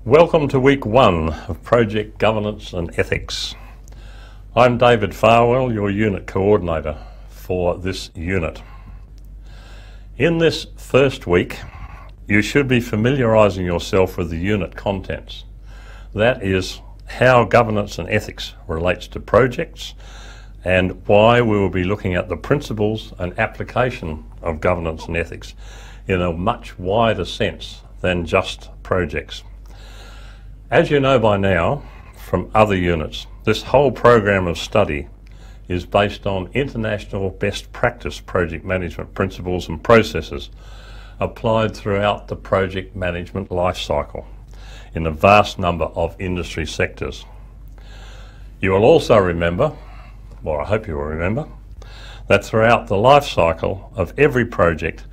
Welcome to week 1 of Project Governance and Ethics. I'm David Farwell, your unit coordinator for this unit. In this first week, you should be familiarising yourself with the unit contents. That is how governance and ethics relates to projects and why we will be looking at the principles and application of governance and ethics in a much wider sense than just projects. As you know by now from other units, this whole program of study is based on international best practice project management principles and processes applied throughout the project management life cycle in a vast number of industry sectors. You will also remember, or I hope you will remember, that throughout the life cycle of every project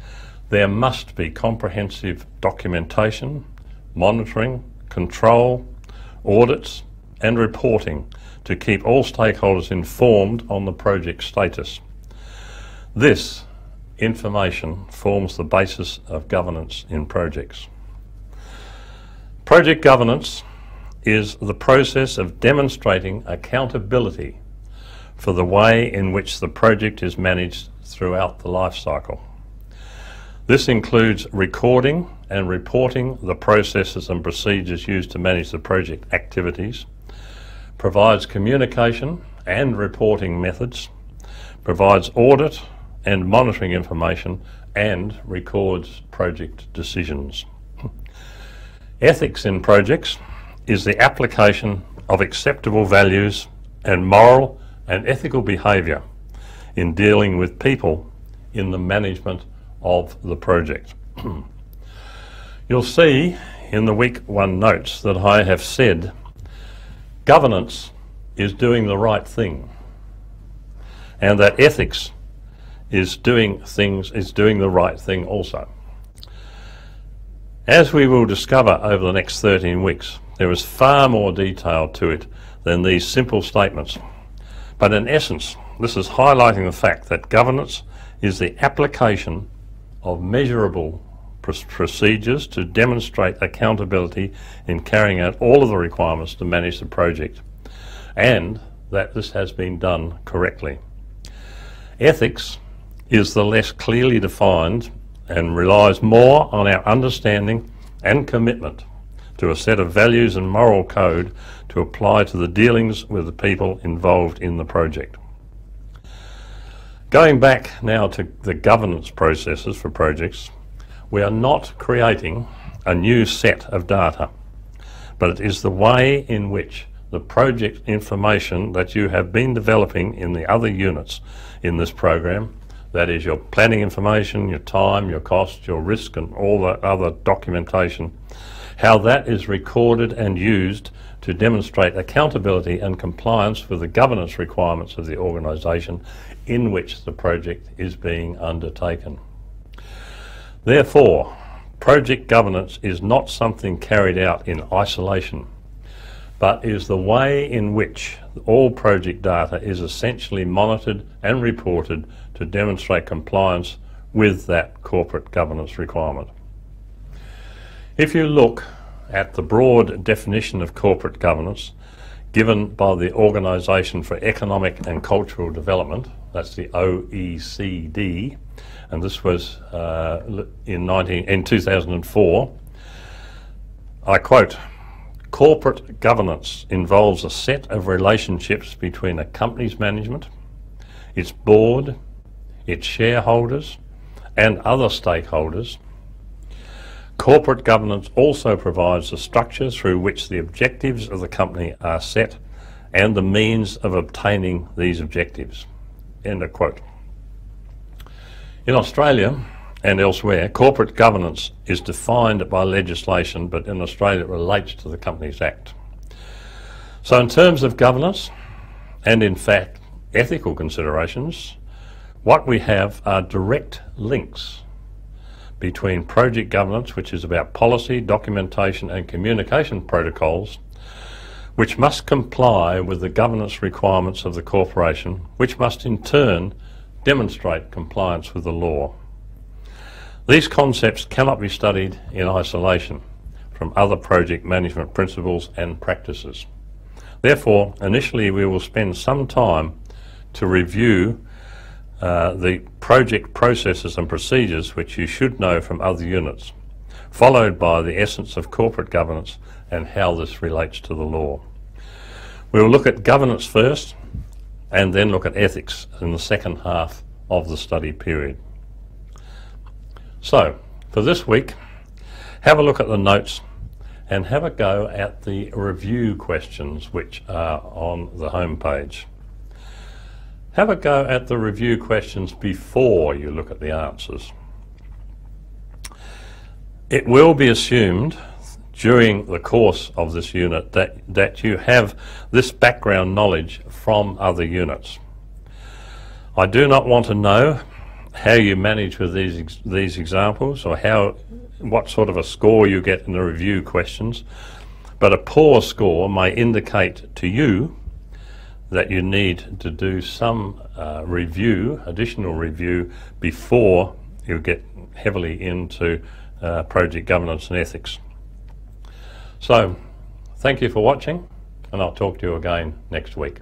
there must be comprehensive documentation, monitoring, control, audits and reporting to keep all stakeholders informed on the project status. This information forms the basis of governance in projects. Project governance is the process of demonstrating accountability for the way in which the project is managed throughout the life cycle. This includes recording and reporting the processes and procedures used to manage the project activities, provides communication and reporting methods, provides audit and monitoring information, and records project decisions. Ethics in projects is the application of acceptable values and moral and ethical behaviour in dealing with people in the management of the project. You'll see in the week 1 notes that I have said governance is doing the right thing and that ethics is doing the right thing also. As we will discover over the next 13 weeks, there is far more detail to it than these simple statements. But in essence, this is highlighting the fact that governance is the application of measurable procedures to demonstrate accountability in carrying out all of the requirements to manage the project, and that this has been done correctly. Ethics is the less clearly defined and relies more on our understanding and commitment to a set of values and moral code to apply to the dealings with the people involved in the project. Going back now to the governance processes for projects, we are not creating a new set of data, but it is the way in which the project information that you have been developing in the other units in this program, that is your planning information, your time, your cost, your risk and all the other documentation, how that is recorded and used to demonstrate accountability and compliance with the governance requirements of the organisation in which the project is being undertaken. Therefore, project governance is not something carried out in isolation, but is the way in which all project data is essentially monitored and reported to demonstrate compliance with that corporate governance requirement. If you look at the broad definition of corporate governance given by the Organisation for Economic and Cultural Development, that's the OECD, and this was in 2004, I quote, "Corporate governance involves a set of relationships between a company's management, its board, its shareholders and other stakeholders. Corporate governance also provides the structure through which the objectives of the company are set and the means of obtaining these objectives." End of quote. In Australia and elsewhere, corporate governance is defined by legislation, but in Australia it relates to the Companies Act. So in terms of governance, and in fact ethical considerations, what we have are direct links between project governance, which is about policy, documentation and communication protocols, which must comply with the governance requirements of the corporation, which must in turn demonstrate compliance with the law. These concepts cannot be studied in isolation. from other project management principles and practices. Therefore, initially we will spend some time to review the project processes and procedures which you should know from other units, followed by the essence of corporate governance and how this relates to the law. We will look at governance first and then look at ethics in the second half of the study period. So, for this week, have a look at the notes and have a go at the review questions which are on the home page. Have a go at the review questions before you look at the answers. It will be assumed during the course of this unit that you have this background knowledge from other units. I do not want to know how you manage with these examples or what sort of a score you get in the review questions, but a poor score may indicate to you that you need to do some additional review before you get heavily into project governance and ethics. So, thank you for watching, and I'll talk to you again next week.